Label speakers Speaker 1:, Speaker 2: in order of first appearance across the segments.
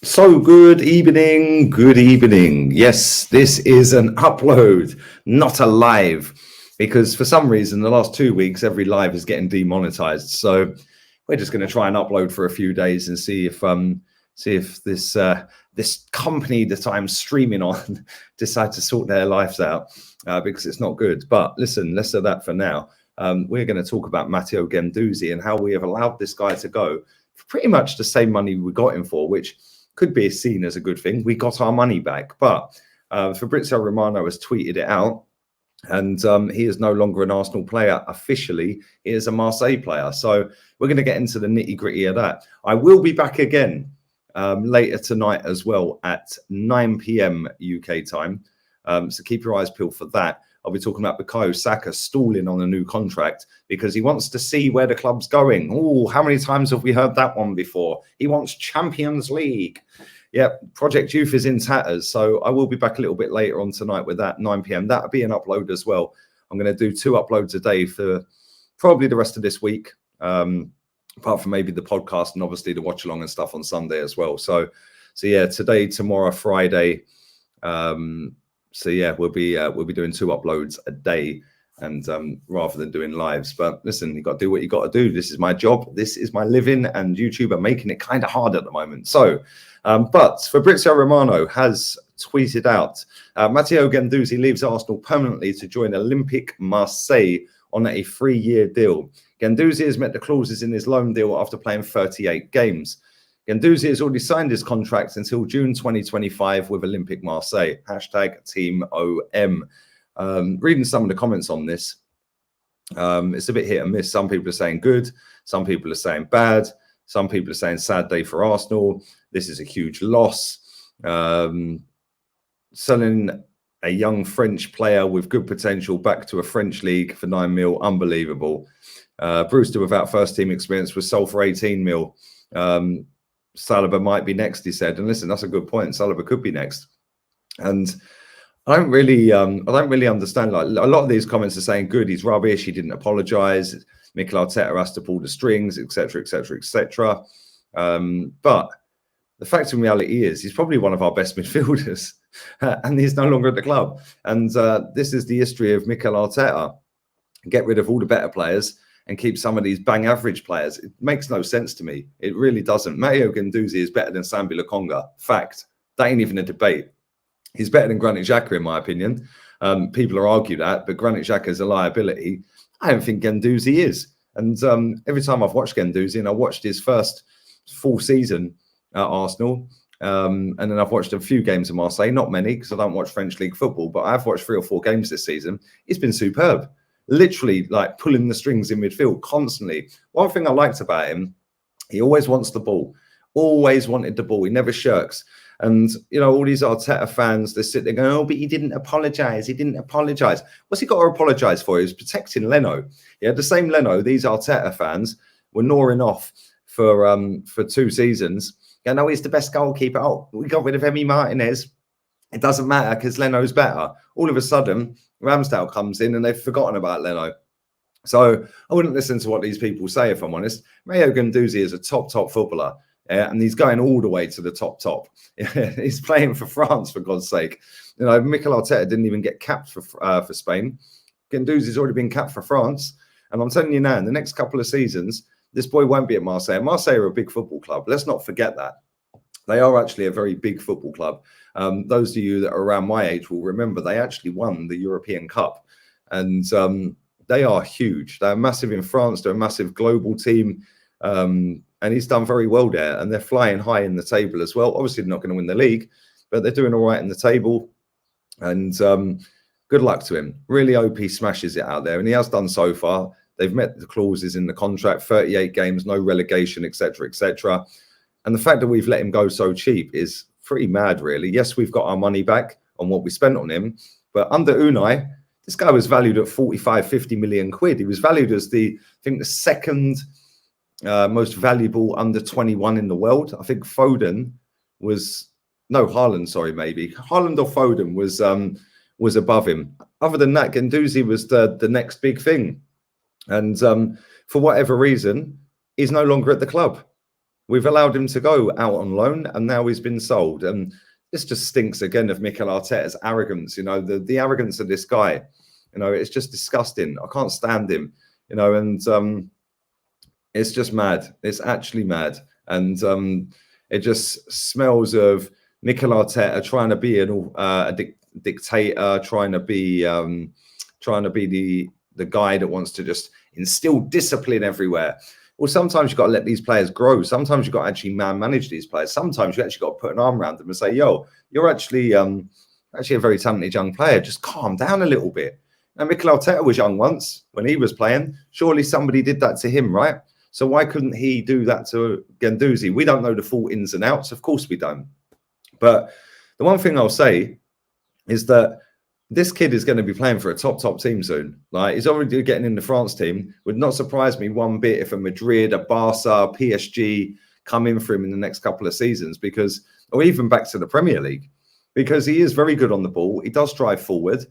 Speaker 1: So good evening, good evening. Yes, this is an upload, not a live, because for some reason the last 2 weeks every live is getting demonetized. So we're just going to try and upload for a few days and see if this company that I'm streaming on decide to sort their lives out because it's not good. But listen, less of that for now. We're going to talk about Matteo Guendouzi and how we have allowed this guy to go for pretty much the same money we got him for, which could be seen as a good thing. We got our money back, but Fabrizio Romano has tweeted it out, and he is no longer an Arsenal player officially. He is a Marseille player. So we're going to get into the nitty gritty of that. I will be back again later tonight as well at 9 p.m. UK time. So keep your eyes peeled for that. I'll be talking about Bukayo Saka stalling on a new contract because he wants to see where the club's going. Oh, how many times have we heard that one before? He wants Champions League. Yeah, Project Youth is in tatters. So I will be back a little bit later on tonight with that, 9 p.m. That'll be an upload as well. I'm going to do 2 uploads a day for probably the rest of this week, apart from maybe the podcast and obviously the watch along and stuff on Sunday as well. So yeah, today, tomorrow, Friday. So yeah, we'll be doing 2 uploads a day, and rather than doing lives. But listen, you got to do what you got to do. This is my job. This is my living, and YouTube are making it kind of hard at the moment. So, but Fabrizio Romano has tweeted out, Matteo Guendouzi leaves Arsenal permanently to join Olympique Marseille on a 3-year deal. Guendouzi has met the clauses in his loan deal after playing 38 games. Guendouzi has already signed his contract until June 2025 with Olympique Marseille. #TeamOM. Reading some of the comments on this, it's a bit hit and miss. Some people are saying good. Some people are saying bad. Some people are saying sad day for Arsenal. This is a huge loss. Selling a young French player with good potential back to a French league for 9 mil, unbelievable. Brewster without first team experience was sold for 18 mil. Saliba might be next, he said. And listen, that's a good point. Saliba could be next. And I don't really understand. Like, a lot of these comments are saying, good, he's rubbish, he didn't apologise, Mikel Arteta has to pull the strings, etc., etc., etc. But the fact in reality is he's probably one of our best midfielders, and he's no longer at the club. And this is the history of Mikel Arteta. Get rid of all the better players and keep some of these bang average players. It makes no sense to me. It really doesn't. Matteo Guendouzi is better than Sambi Lokonga. Fact. That ain't even a debate. He's better than Granit Xhaka, in my opinion. People are argue that, but Granit Xhaka is a liability. I don't think Guendouzi is. And every time I've watched Guendouzi, and I watched his first full season at Arsenal, and then I've watched a few games of Marseille, not many, because I don't watch French league football, but I've watched 3 or 4 games this season. He's been superb. Literally like pulling the strings in midfield constantly. One thing I liked about him, he always wants the ball, always wanted the ball. He never shirks. And, you know, all these Arteta fans, they sit there going, oh, but he didn't apologise. He didn't apologise. What's he got to apologise for? He was protecting Leno. Yeah, the same Leno, these Arteta fans were gnawing off for 2 seasons. You know, he's the best goalkeeper. Oh, we got rid of Emi Martinez. It doesn't matter because Leno's better. All of a sudden, Ramsdale comes in and they've forgotten about Leno. So I wouldn't listen to what these people say, if I'm honest. Matteo Guendouzi is a top footballer, and he's going all the way to the top. He's playing for France, for God's sake. You know, Mikel Arteta didn't even get capped for Spain. Guendouzi's already been capped for France. And I'm telling you now, in the next couple of seasons, this boy won't be at Marseille. Marseille are a big football club. Let's not forget that. They are actually a very big football club. Those of you that are around my age will remember they actually won the European Cup. And they are huge. They're massive in France. They're a massive global team. And he's done very well there. And they're flying high in the table as well. Obviously, they're not going to win the league, but they're doing all right in the table. And good luck to him. Really hope he smashes it out there. And he has done so far. They've met the clauses in the contract, 38 games, no relegation, etc., etc. And the fact that we've let him go so cheap is pretty mad, really. Yes, we've got our money back on what we spent on him. But under Unai, this guy was valued at 45, 50 million quid. He was valued as the second most valuable under 21 in the world. I think Haaland, sorry, maybe. Haaland or Foden was above him. Other than that, Guendouzi was the next big thing. And for whatever reason, he's no longer at the club. we've allowed him to go out on loan, and now he's been sold. And this just stinks again of Mikel Arteta's arrogance. You know, the arrogance of this guy. You know, it's just disgusting. I can't stand him. You know, and it's just mad. It's actually mad, and it just smells of Mikel Arteta trying to be a dictator, trying to be the guy that wants to just instill discipline everywhere. Well, sometimes you've got to let these players grow. Sometimes you've got to actually manage these players. Sometimes you actually got to put an arm around them and say, yo, you're actually a very talented young player. Just calm down a little bit. Now, Mikel Arteta was young once when he was playing. Surely somebody did that to him, right? So why couldn't he do that to Guendouzi? We don't know the full ins and outs. Of course we don't. But the one thing I'll say is that this kid is going to be playing for a top team soon. Like, he's already getting in the France team. Would not surprise me one bit if a Madrid, a Barca, PSG come in for him in the next couple of seasons, because, or even back to the Premier League, because he is very good on the ball. He does drive forward.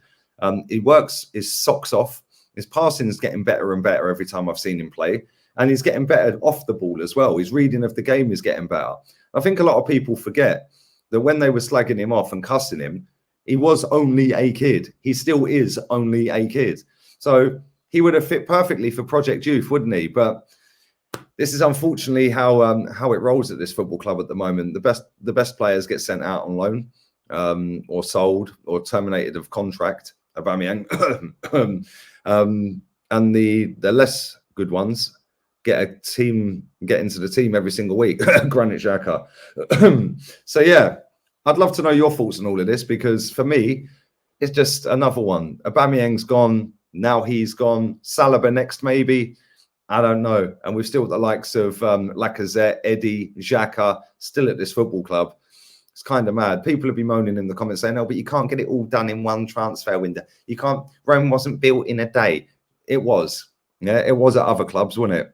Speaker 1: He works his socks off. His passing is getting better and better every time I've seen him play. And he's getting better off the ball as well. His reading of the game is getting better. I think a lot of people forget that when they were slagging him off and cussing him, he was only a kid. He still is only a kid. So he would have fit perfectly for Project Youth, wouldn't he? But this is unfortunately how it rolls at this football club at the moment. The best players get sent out on loan, or sold, or terminated of contract. Aubameyang, and the less good ones get into the team every single week. Granit Xhaka. So yeah. I'd love to know your thoughts on all of this, because for me, it's just another one. Aubameyang's gone. Now he's gone. Salah next, maybe. I don't know. And we've still got the likes of Lacazette, Eddie, Xhaka still at this football club. It's kind of mad. People have been moaning in the comments saying, no, but you can't get it all done in one transfer window. You can't. Rome wasn't built in a day. It was. Yeah, it was at other clubs, wasn't it?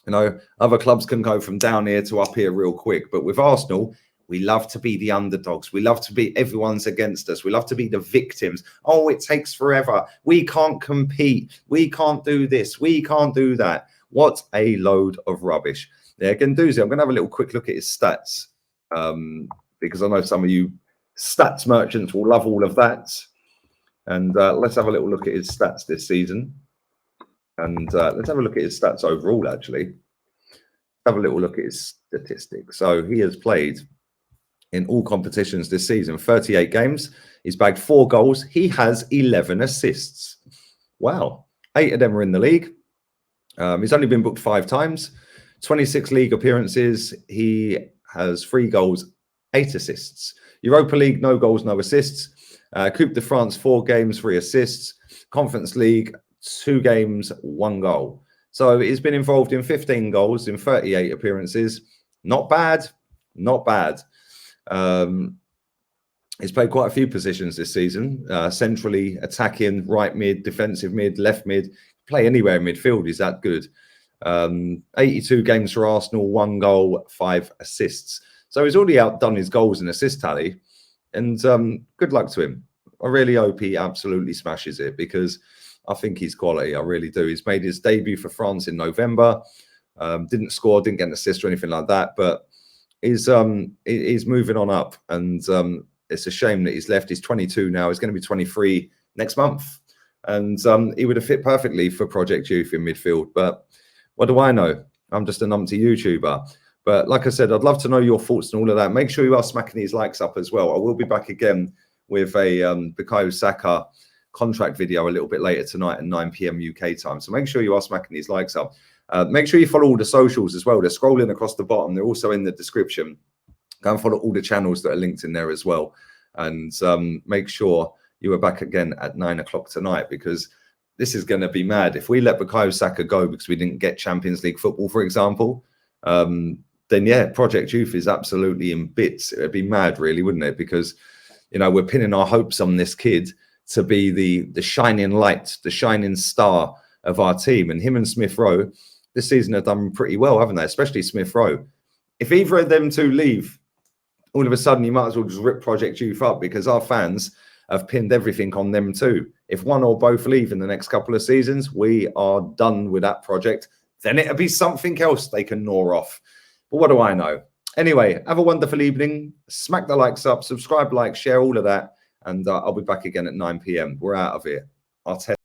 Speaker 1: You know, other clubs can go from down here to up here real quick. But with Arsenal, we love to be the underdogs. We love to be everyone's against us. We love to be the victims. Oh, it takes forever. We can't compete. We can't do this. We can't do that. What a load of rubbish. Yeah, Guendouzi, I'm going to have a little quick look at his stats, because I know some of you stats merchants will love all of that. And let's have a little look at his stats this season. And let's have a look at his stats overall, actually. Have a little look at his statistics. So he has played in all competitions this season, 38 games. He's bagged 4 goals. He has 11 assists. Wow. 8 of them are in the league. He's only been booked 5 times. 26 league appearances. He has 3 goals, 8 assists. Europa League, no goals, no assists. Coupe de France, 4 games, 3 assists. Conference League, 2 games, 1 goal. So he's been involved in 15 goals in 38 appearances. Not bad. Not bad. He's played quite a few positions this season, centrally, attacking, right mid, defensive mid, left mid. Play anywhere in midfield, he's that good. 82 games for Arsenal, 1 goal, 5 assists. So he's already outdone his goals and assist tally, and good luck to him. I really hope he absolutely smashes it, because I think he's quality. I really do. He's made his debut for France in November. Didn't score, didn't get an assist or anything like that, but he's moving on up, and it's a shame that he's left. He's 22 now. He's going to be 23 next month, and he would have fit perfectly for Project Youth in midfield. But what do I know? I'm just a numpty YouTuber. But like I said, I'd love to know your thoughts and all of that. Make sure you are smacking these likes up as well. I will be back again with a Bukayo Saka contract video a little bit later tonight at 9 p.m. UK time. So make sure you are smacking these likes up. Make sure you follow all the socials as well. They're scrolling across the bottom. They're also in the description. Go and follow all the channels that are linked in there as well. And make sure you are back again at 9 o'clock tonight, because this is going to be mad. If we let Bukayo Saka go because we didn't get Champions League football, for example, then yeah, Project Youth is absolutely in bits. It'd be mad, really, wouldn't it? Because, you know, we're pinning our hopes on this kid to be the shining light, the shining star of our team. And him and Smith Rowe this season have done pretty well, haven't they? Especially Smith Rowe. If either of them two leave, all of a sudden you might as well just rip Project Youth up, because our fans have pinned everything on them too. If one or both leave in the next couple of seasons, we are done with that project. Then it'll be something else they can gnaw off. But what do I know? Anyway, have a wonderful evening. Smack the likes up, subscribe, like, share, all of that. And I'll be back again at 9 p.m. We're out of here. I'll tell